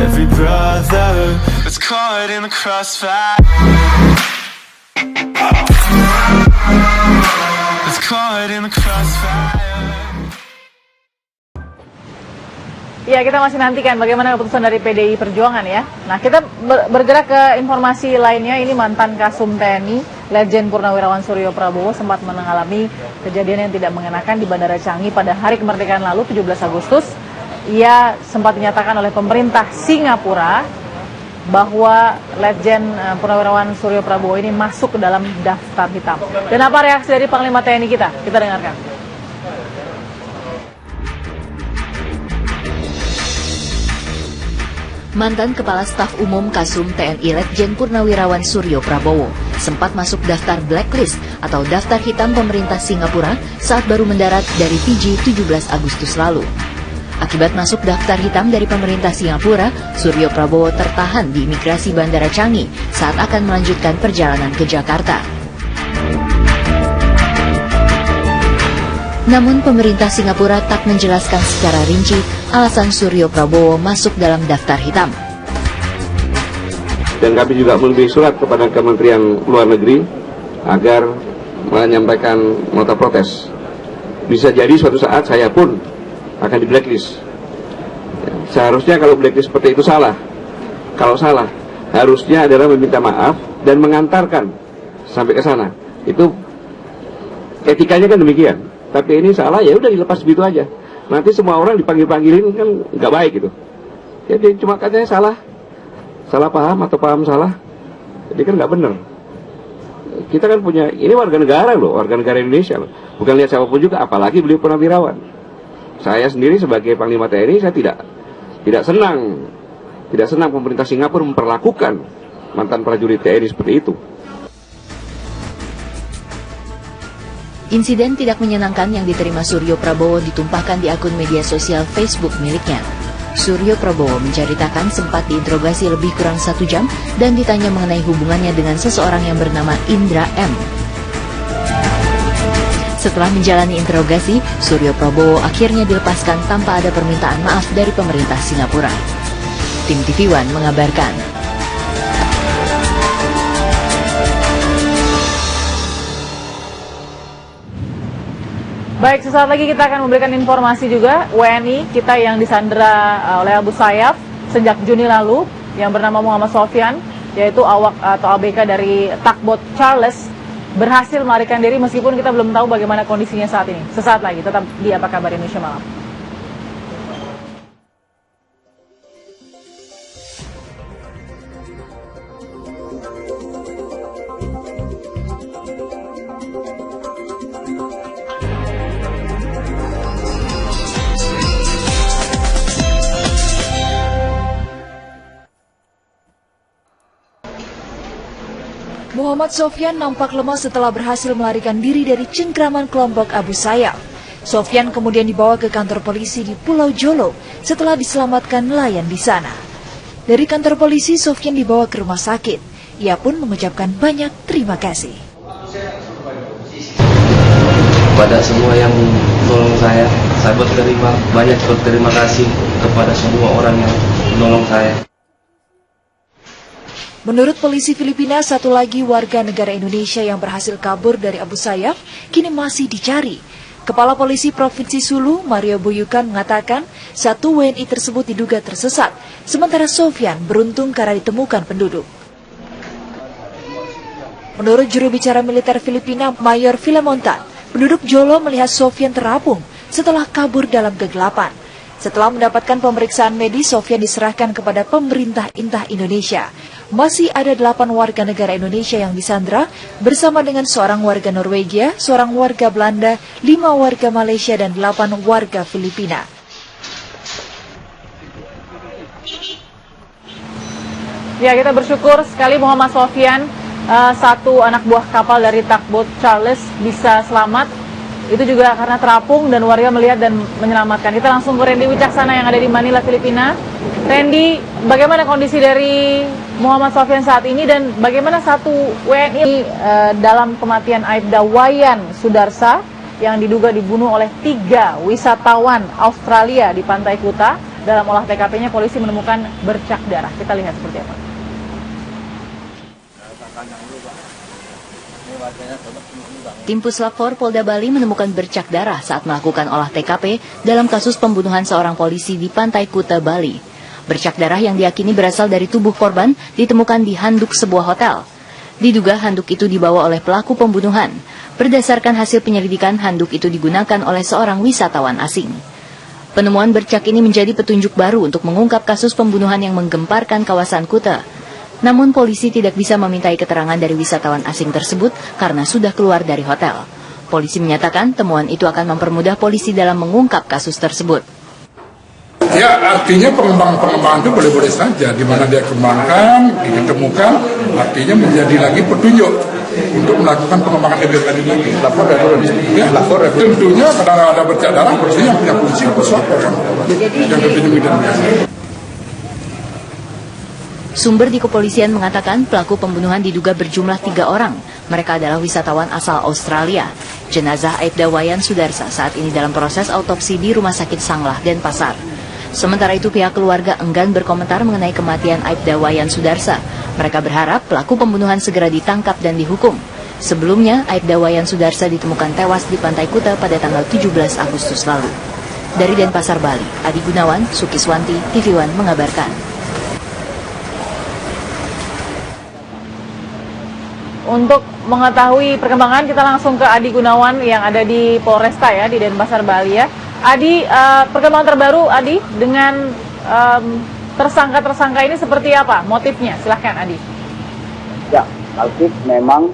every brother was caught in the crossfire. Was caught in the crossfire. Ya, kita masih nantikan bagaimana keputusan dari PDI Perjuangan ya. Nah, kita bergerak ke informasi lainnya. Ini mantan Kasum TNI, Letjen Purnawirawan Suryo Prabowo sempat mengalami kejadian yang tidak mengenakan di Bandara Changi pada hari kemerdekaan lalu, 17 Agustus. Ia sempat dinyatakan oleh pemerintah Singapura bahwa Letjen Purnawirawan Suryo Prabowo ini masuk ke dalam daftar hitam. Dan apa reaksi dari Panglima TNI kita? Kita dengarkan. Mantan Kepala Staf Umum Kasum TNI Letjen Purnawirawan Suryo Prabowo sempat masuk daftar blacklist atau daftar hitam pemerintah Singapura saat baru mendarat dari Fiji 17 Agustus lalu. Akibat masuk daftar hitam dari pemerintah Singapura, Suryo Prabowo tertahan di imigrasi Bandara Changi saat akan melanjutkan perjalanan ke Jakarta. Namun pemerintah Singapura tak menjelaskan secara rinci alasan Suryo Prabowo masuk dalam daftar hitam. Dan kami juga menulis surat kepada Kementerian Luar Negeri agar menyampaikan nota protes. Bisa jadi suatu saat saya pun akan di blacklist. Seharusnya kalau blacklist seperti itu salah. Kalau salah, harusnya adalah meminta maaf dan mengantarkan sampai ke sana. Itu etikanya kan demikian. Tapi ini salah, ya udah dilepas begitu aja. Nanti semua orang dipanggil-panggilin kan nggak baik gitu. Jadi cuma katanya salah paham atau paham salah. Jadi kan nggak benar. Kita kan punya, ini warga negara loh, warga negara Indonesia loh. Bukan lihat siapapun juga, apalagi beliau purnawirawan. Saya sendiri sebagai Panglima TNI, saya tidak senang pemerintah Singapura memperlakukan mantan prajurit TNI seperti itu. Insiden tidak menyenangkan yang diterima Suryo Prabowo ditumpahkan di akun media sosial Facebook miliknya. Suryo Prabowo menceritakan sempat diinterogasi lebih kurang 1 jam dan ditanya mengenai hubungannya dengan seseorang yang bernama Indra M. Setelah menjalani interogasi, Suryo Prabowo akhirnya dilepaskan tanpa ada permintaan maaf dari pemerintah Singapura. Tim TV One mengabarkan. Baik, sesaat lagi kita akan memberikan informasi juga WNI kita yang disandera oleh Abu Sayyaf sejak Juni lalu yang bernama Muhammad Sofyan, yaitu awak atau ABK dari Tugboat Charles, berhasil melarikan diri meskipun kita belum tahu bagaimana kondisinya saat ini. Sesaat lagi tetap di Apa Kabar Indonesia Malam. Muhammad Sofyan nampak lemah setelah berhasil melarikan diri dari cengkraman kelompok Abu Sayyaf. Sofyan kemudian dibawa ke kantor polisi di Pulau Jolo setelah diselamatkan nelayan di sana. Dari kantor polisi, Sofyan dibawa ke rumah sakit. Ia pun mengucapkan banyak terima kasih. Pada semua yang menolong saya berterima kasih kepada semua orang yang menolong saya. Menurut polisi Filipina, satu lagi warga negara Indonesia yang berhasil kabur dari Abu Sayyaf kini masih dicari. Kepala Polisi Provinsi Sulu, Mario Buyukan, mengatakan 1 WNI tersebut diduga tersesat, sementara Sofyan beruntung karena ditemukan penduduk. Menurut juru bicara militer Filipina, Mayor Filemontan, penduduk Jolo melihat Sofyan terapung setelah kabur dalam kegelapan. Setelah mendapatkan pemeriksaan medis, Sofyan diserahkan kepada pemerintah Indonesia. Masih ada 8 warga negara Indonesia yang disandra bersama dengan seorang warga Norwegia, seorang warga Belanda, 5 warga Malaysia, dan 8 warga Filipina. Ya, kita bersyukur sekali Muhammad Sofyan, satu anak buah kapal dari Tugboat Charles, bisa selamat. Itu juga karena terapung dan warga melihat dan menyelamatkan. Kita langsung ke Randy Wicaksana yang ada di Manila, Filipina. Randy, bagaimana kondisi dari Muhammad Sofyan saat ini dan bagaimana satu WNI dalam kematian Aibda Wayan Sudarsa yang diduga dibunuh oleh 3 wisatawan Australia di Pantai Kuta? dalam olah TKP-nya polisi menemukan bercak darah. Kita lihat seperti apa. Tim Puslap 4 Polda Bali menemukan bercak darah saat melakukan olah TKP dalam kasus pembunuhan seorang polisi di Pantai Kuta, Bali. Bercak darah yang diyakini berasal dari tubuh korban ditemukan di handuk sebuah hotel. Diduga handuk itu dibawa oleh pelaku pembunuhan. Berdasarkan hasil penyelidikan, handuk itu digunakan oleh seorang wisatawan asing. Penemuan bercak ini menjadi petunjuk baru untuk mengungkap kasus pembunuhan yang menggemparkan kawasan Kuta. Namun polisi tidak bisa memintai keterangan dari wisatawan asing tersebut karena sudah keluar dari hotel. Polisi menyatakan temuan itu akan mempermudah polisi dalam mengungkap kasus tersebut. Ya, artinya pengembangan itu boleh-boleh saja. Di mana dia kembangkan, ditemukan, artinya menjadi lagi petunjuk untuk melakukan pengembangan lebih lanjut lagi. Lapor ya, tentunya karena ada bercak darah, harusnya yang punya kunci Puslapor kan. Yang lebih. Sumber di kepolisian mengatakan pelaku pembunuhan diduga berjumlah 3 orang. Mereka adalah wisatawan asal Australia. Jenazah Aibda Wayan Sudarsa saat ini dalam proses autopsi di Rumah Sakit Sanglah, Denpasar. Sementara itu pihak keluarga enggan berkomentar mengenai kematian Aibda Wayan Sudarsa. Mereka berharap pelaku pembunuhan segera ditangkap dan dihukum. Sebelumnya, Aibda Wayan Sudarsa ditemukan tewas di Pantai Kuta pada tanggal 17 Agustus lalu. Dari Denpasar, Bali, Adi Gunawan, Sukiswanti, TV One mengabarkan. Untuk mengetahui perkembangan, kita langsung ke Adi Gunawan yang ada di Polresta ya, di Denpasar, Bali ya. Adi, perkembangan terbaru Adi dengan tersangka-tersangka ini seperti apa motifnya? Silahkan Adi. Ya, Alfie, memang